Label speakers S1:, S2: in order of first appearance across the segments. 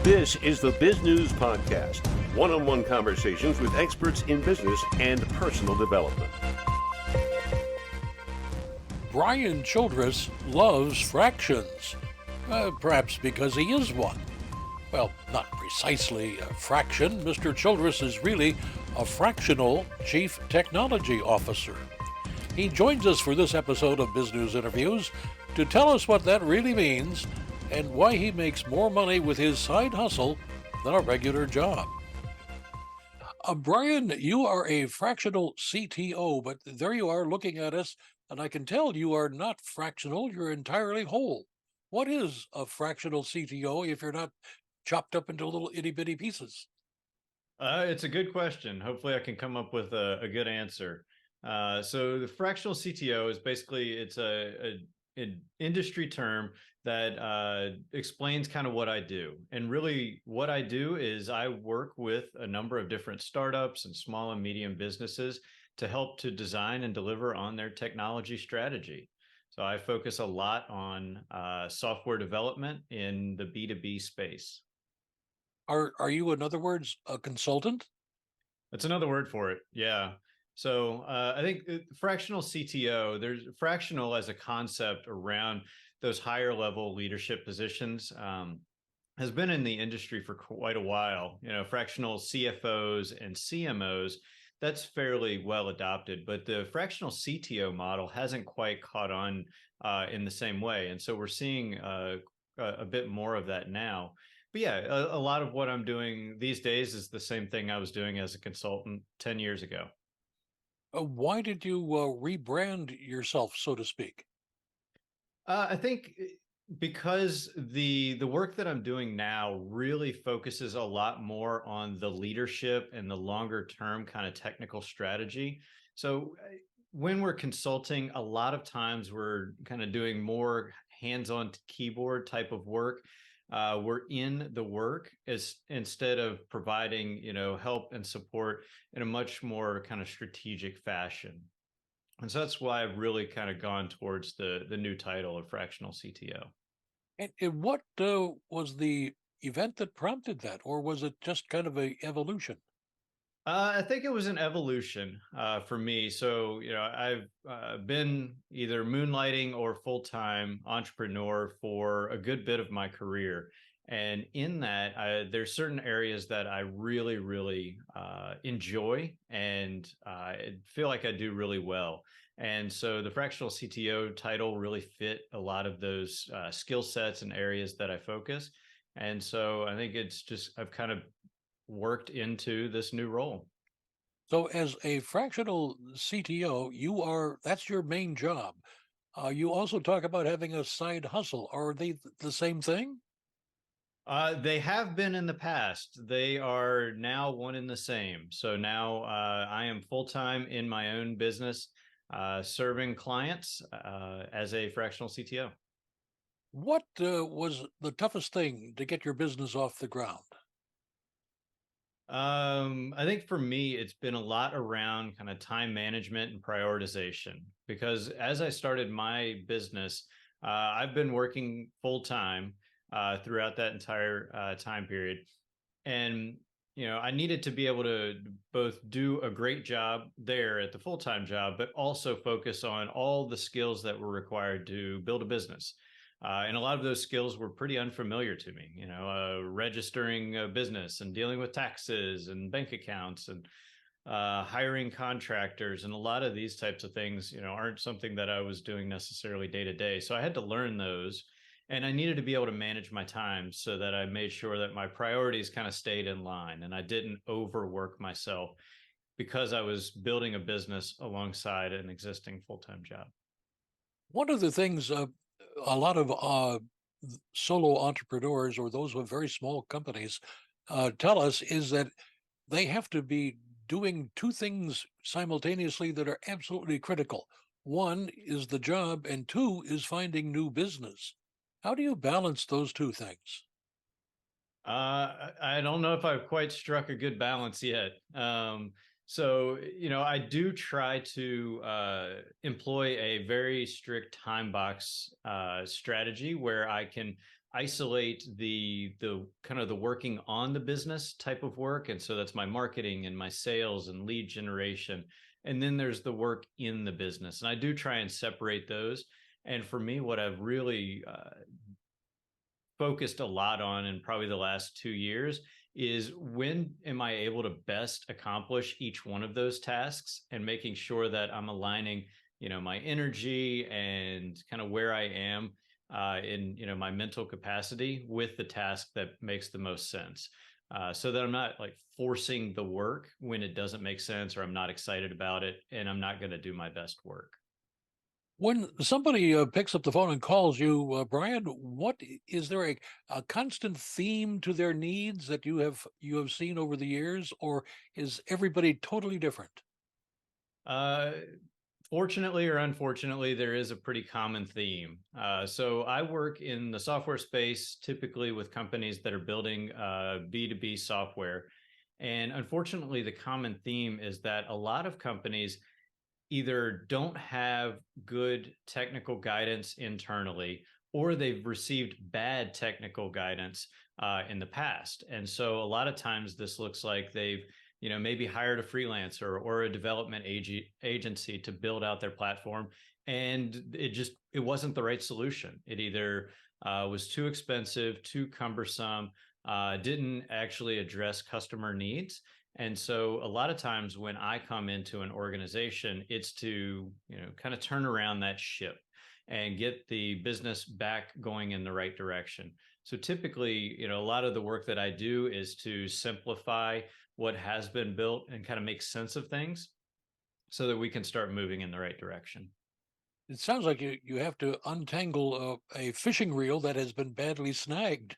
S1: This is the Biz News Podcast, one-on-one conversations with experts in business and personal development.
S2: Brian Childress loves fractions, perhaps because he is one. Well, not precisely a fraction. Mr. Childress is really a fractional Chief Technology Officer. He joins us for this episode of Bizgnus Interviews to tell us what that really means and why he makes more money with his side hustle than a regular job. Brian, you are a fractional CTO, but there you are looking at us, and I can tell you are not fractional, you're entirely whole. What is a fractional CTO if you're not chopped up into little itty-bitty pieces?
S3: It's a good question. Hopefully I can come up with a good answer. So the fractional CTO is basically, it's an industry term that explains kind of what I do. And really what I do is I work with a number of different startups and small and medium businesses to help to design and deliver on their technology strategy. So I focus a lot on software development in the B2B space.
S2: Are you, in other words, a consultant?
S3: That's another word for it. Yeah. So I think fractional CTO, there's fractional as a concept around those higher level leadership positions has been in the industry for quite a while. You know, fractional CFOs and CMOs, that's fairly well adopted, but the fractional CTO model hasn't quite caught on in the same way. And so we're seeing a bit more of that now. But yeah, a lot of what I'm doing these days is the same thing I was doing as a consultant 10 years ago.
S2: Why did you rebrand yourself, so to speak?
S3: I think because the work that I'm doing now really focuses a lot more on the leadership and the longer term kind of technical strategy. So when we're consulting, a lot of times we're kind of doing more hands-on keyboard type of work. We're in the work instead of providing, help and support in a much more kind of strategic fashion. And so that's why I've really kind of gone towards the new title of fractional CTO.
S2: And what was the event that prompted that, or was it just kind of a evolution?
S3: I think it was an evolution for me. So, I've been either moonlighting or full-time entrepreneur for a good bit of my career. And in that, there's certain areas that I really, really enjoy and I feel like I do really well. And so the fractional CTO title really fit a lot of those skill sets and areas that I focus. And so I think it's just, I've kind of worked into this new role.
S2: So as a fractional CTO, that's your main job. You also talk about having a side hustle. Are they the same thing?
S3: They have been in the past. They are now one and the same. So now I am full-time in my own business, serving clients as a fractional CTO.
S2: What was the toughest thing to get your business off the ground?
S3: I think for me, it's been a lot around kind of time management and prioritization, because as I started my business, I've been working full time throughout that entire time period. And, I needed to be able to both do a great job there at the full-time job, but also focus on all the skills that were required to build a business. And a lot of those skills were pretty unfamiliar to me, registering a business and dealing with taxes and bank accounts and hiring contractors. And a lot of these types of things, aren't something that I was doing necessarily day to day. So I had to learn those. And I needed to be able to manage my time so that I made sure that my priorities kind of stayed in line and I didn't overwork myself because I was building a business alongside an existing full-time job.
S2: One of the things a lot of solo entrepreneurs or those with very small companies tell us is that they have to be doing two things simultaneously that are absolutely critical. One is the job, and two is finding new business. How do you balance those two things?
S3: I don't know if I've quite struck a good balance yet. So, I do try to employ a very strict time box strategy where I can isolate the kind of the working on the business type of work. And so that's my marketing and my sales and lead generation. And then there's the work in the business. And I do try and separate those. And for me, what I've really focused a lot on in probably the last 2 years is when am I able to best accomplish each one of those tasks, and making sure that I'm aligning, my energy and kind of where I am in, my mental capacity with the task that makes the most sense. So that I'm not like forcing the work when it doesn't make sense or I'm not excited about it and I'm not going to do my best work.
S2: When somebody picks up the phone and calls you, Brian, what is there a constant theme to their needs that you have seen over the years, or is everybody totally different?
S3: Uh, Fortunately or unfortunately, there is a pretty common theme. So I work in the software space, typically with companies that are building B2B software. And unfortunately, the common theme is that a lot of companies either don't have good technical guidance internally, or they've received bad technical guidance in the past. And so a lot of times this looks like they've maybe hired a freelancer or a development agency to build out their platform, and it wasn't the right solution. It either was too expensive, too cumbersome, didn't actually address customer needs. And so a lot of times when I come into an organization, it's to, kind of turn around that ship and get the business back going in the right direction. So typically, a lot of the work that I do is to simplify what has been built and kind of make sense of things so that we can start moving in the right direction.
S2: It sounds like you have to untangle a fishing reel that has been badly snagged.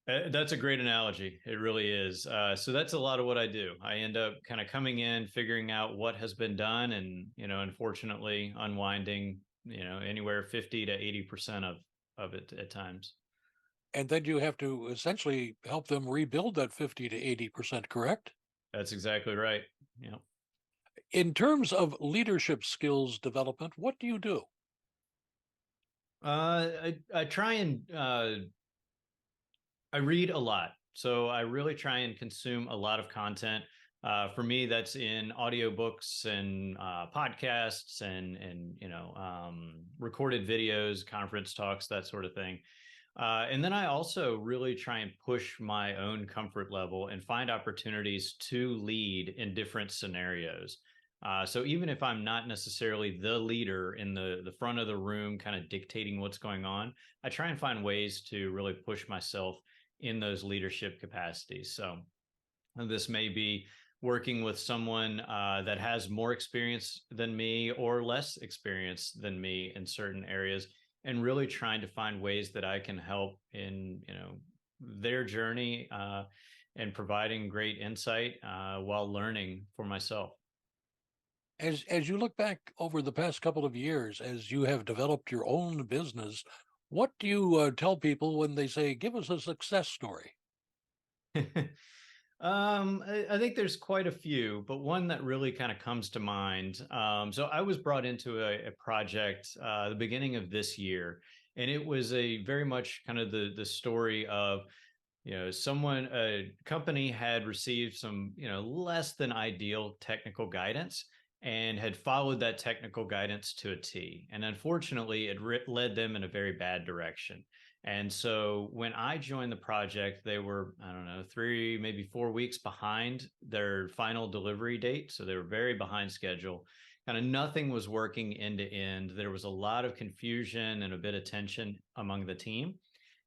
S3: That's a great analogy. It really is. So that's a lot of what I do. I end up kind of coming in, figuring out what has been done, and unfortunately, unwinding anywhere 50 to 80% of it at times.
S2: And then you have to essentially help them rebuild that 50 to 80%, correct?
S3: That's exactly right. Yeah.
S2: In terms of leadership skills development, what do you do?
S3: I try and I read a lot. So I really try and consume a lot of content. For me, that's in audiobooks and podcasts and recorded videos, conference talks, that sort of thing. And then I also really try and push my own comfort level and find opportunities to lead in different scenarios. So even if I'm not necessarily the leader in the front of the room, kind of dictating what's going on, I try and find ways to really push myself in those leadership capacities. So this may be working with someone that has more experience than me or less experience than me in certain areas, and really trying to find ways that I can help in their journey and providing great insight while learning for myself.
S2: As you look back over the past couple of years, as you have developed your own business, what do you tell people when they say, "Give us a success story"?
S3: I think there's quite a few, but one that really kind of comes to mind. So I was brought into a project the beginning of this year, and it was a very much kind of the story of a company had received some less than ideal technical guidance and had followed that technical guidance to a T, and unfortunately it led them in a very bad direction. And so when I joined the project, they were, I don't know, 3, maybe 4 weeks behind their final delivery date. So they were very behind schedule. Kind of nothing was working end to end. There was a lot of confusion and a bit of tension among the team.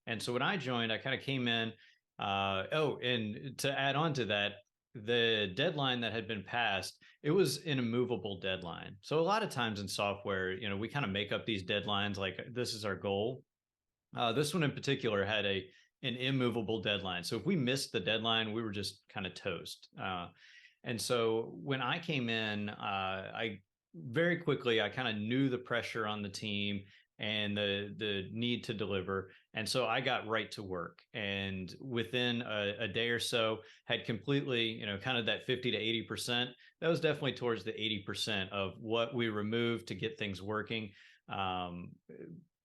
S3: And so when I joined, I kind of came in. And to add on to that, the deadline that had been passed, it was an immovable deadline. So a lot of times in software, we kind of make up these deadlines like this is our goal. This one in particular had an immovable deadline. So if we missed the deadline, we were just kind of toast. And so when I came in, I very quickly, I kind of knew the pressure on the team and the need to deliver. And so I got right to work. And within a day or so, had completely, kind of that 50 to 80%. That was definitely towards the 80% of what we removed to get things working.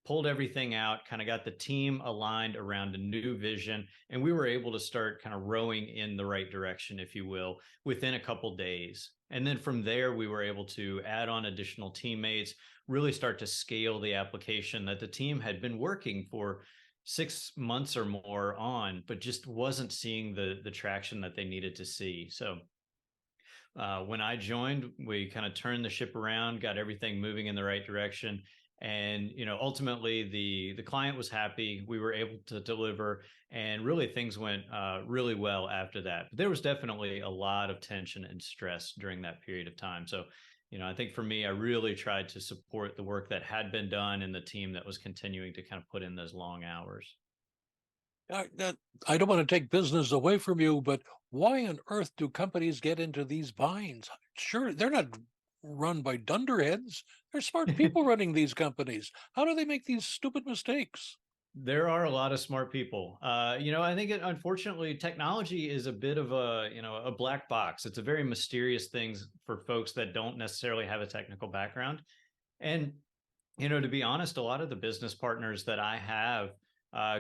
S3: pulled everything out, kind of got the team aligned around a new vision, and we were able to start kind of rowing in the right direction, if you will, within a couple days. And then from there, we were able to add on additional teammates, really start to scale the application that the team had been working for 6 months or more on, but just wasn't seeing the traction that they needed to see. So when I joined, we kind of turned the ship around, got everything moving in the right direction. And ultimately, the client was happy. We were able to deliver, and really things went really well after that. But there was definitely a lot of tension and stress during that period of time. So, I think for me, I really tried to support the work that had been done and the team that was continuing to kind of put in those long hours.
S2: I don't want to take business away from you, but why on earth do companies get into these binds? Sure, they're not run by dunderheads. They're smart people running these companies. How do they make these stupid mistakes?
S3: There are a lot of smart people. I think unfortunately, technology is a bit of a black box. It's a very mysterious thing for folks that don't necessarily have a technical background. And, to be honest, a lot of the business partners that I have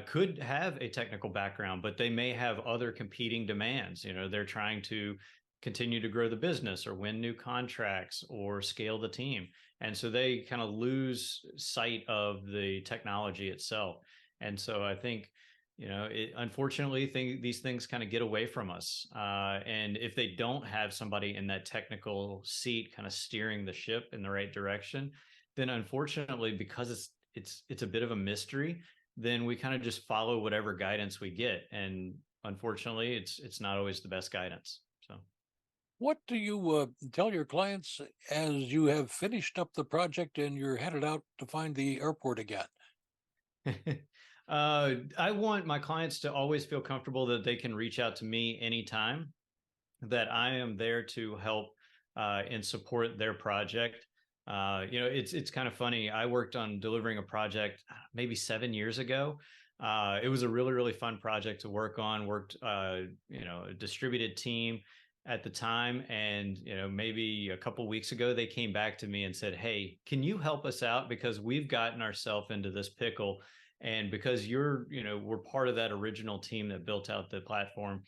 S3: could have a technical background, but they may have other competing demands. They're trying to continue to grow the business or win new contracts or scale the team. And so they kind of lose sight of the technology itself. And so I think, unfortunately, these things kind of get away from us. And if they don't have somebody in that technical seat kind of steering the ship in the right direction, then unfortunately, because it's a bit of a mystery, then we kind of just follow whatever guidance we get. And unfortunately, it's not always the best guidance. So.
S2: What do you tell your clients as you have finished up the project and you're headed out to find the airport again?
S3: I want my clients to always feel comfortable that they can reach out to me anytime, that I am there to help and support their project. It's kind of funny. I worked on delivering a project maybe 7 years ago. It was a really, really fun project to work on. Worked, a distributed team at the time, and maybe a couple weeks ago they came back to me and said, "Hey, can you help us out, because we've gotten ourselves into this pickle, and because we're part of that original team that built out the platform.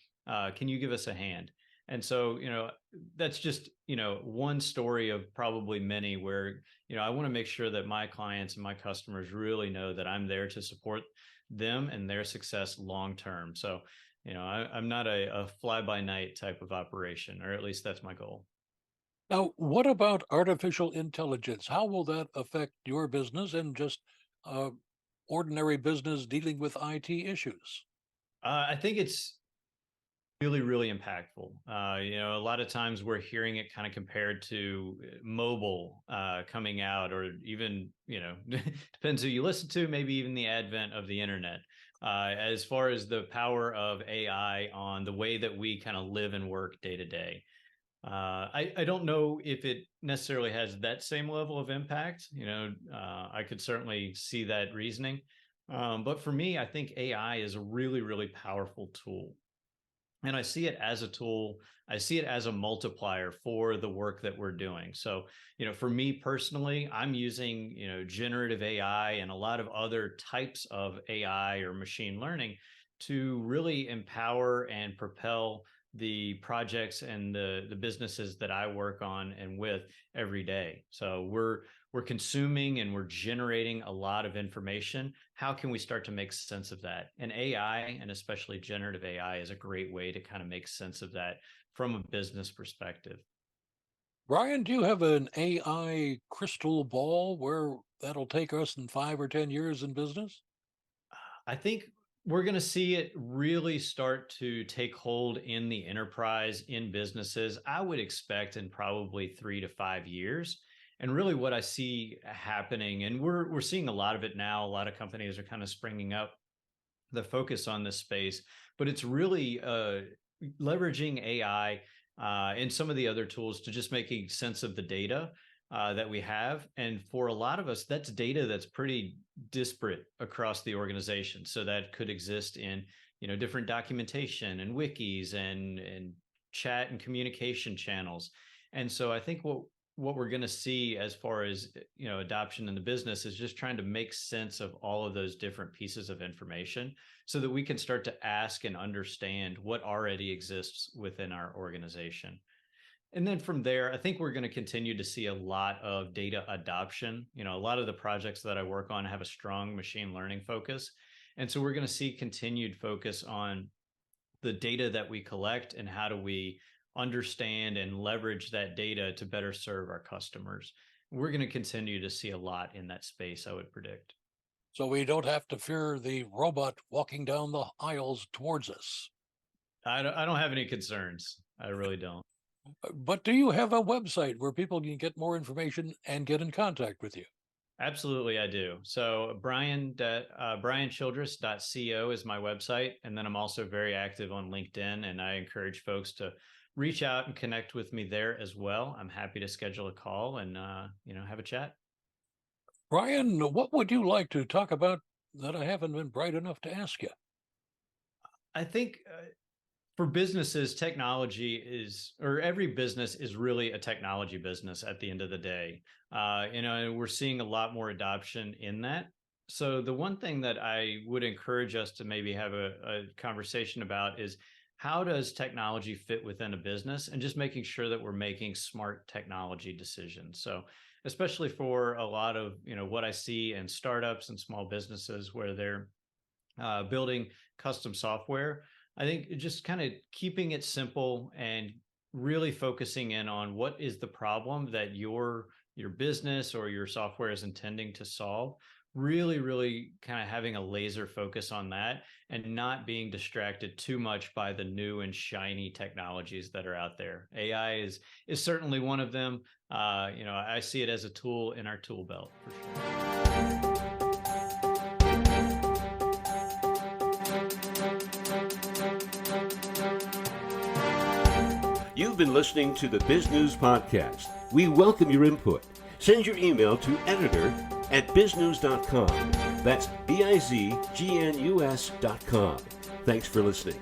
S3: Can you give us a hand?" And so, that's just, one story of probably many where, I want to make sure that my clients and my customers really know that I'm there to support them and their success long term. So, I'm not a fly by night type of operation, or at least that's my goal.
S2: Now, what about artificial intelligence? How will that affect your business and just uh, ordinary business dealing with IT issues?
S3: I think it's really, really impactful. A lot of times we're hearing it kind of compared to mobile coming out, or even, depends who you listen to, maybe even the advent of the internet. As far as the power of AI on the way that we kind of live and work day to day. I don't know if it necessarily has that same level of impact. I could certainly see that reasoning. But for me, I think AI is a really, really powerful tool. And I see it as a tool. I see it as a multiplier for the work that we're doing. So, for me personally, I'm using, generative AI and a lot of other types of AI or machine learning to really empower and propel the projects and the businesses that I work on and with every day. So we're consuming and we're generating a lot of information. How can we start to make sense of that? And AI, and especially generative AI, is a great way to kind of make sense of that from a business perspective.
S2: Brian, do you have an AI crystal ball where that'll take us in 5 or 10 years in business?
S3: I think we're going to see it really start to take hold in the enterprise, in businesses. I would expect in probably 3 to 5 years. And really, what I see happening, and we're seeing a lot of it now. A lot of companies are kind of springing up the focus on this space, but it's really leveraging AI and some of the other tools to just making sense of the data that we have. And for a lot of us, that's data that's pretty disparate across the organization. So that could exist in, different documentation and wikis and chat and communication channels. And so I think what what we're going to see as far as, adoption in the business is just trying to make sense of all of those different pieces of information so that we can start to ask and understand what already exists within our organization. And then from there, I think we're going to continue to see a lot of data adoption. A lot of the projects that I work on have a strong machine learning focus. And so we're going to see continued focus on the data that we collect and how do we understand and leverage that data to better serve our customers. We're going to continue to see a lot in that space, I would predict.
S2: So we don't have to fear the robot walking down the aisles towards us.
S3: I don't have any concerns. I really don't.
S2: But do you have a website where people can get more information and get in contact with you?
S3: Absolutely, I do. So brianchildress.co is my website. And then I'm also very active on LinkedIn, and I encourage folks to reach out and connect with me there as well. I'm happy to schedule a call and, have a chat.
S2: Brian, what would you like to talk about that I haven't been bright enough to ask you?
S3: I think for businesses, every business is really a technology business at the end of the day. And we're seeing a lot more adoption in that. So the one thing that I would encourage us to maybe have a conversation about is, how does technology fit within a business, and just making sure that we're making smart technology decisions. So especially for a lot of, what I see in startups and small businesses where they're building custom software, I think just kind of keeping it simple and really focusing in on what is the problem that your business or your software is intending to solve. Really, really kind of having a laser focus on that and not being distracted too much by the new and shiny technologies that are out there. AI is certainly one of them. I see it as a tool in our tool belt for
S1: sure. You've been listening to the Biz News Podcast. We welcome your input. Send your email to editor@bizgnus.com. That's BIZGNUS.com. Thanks for listening.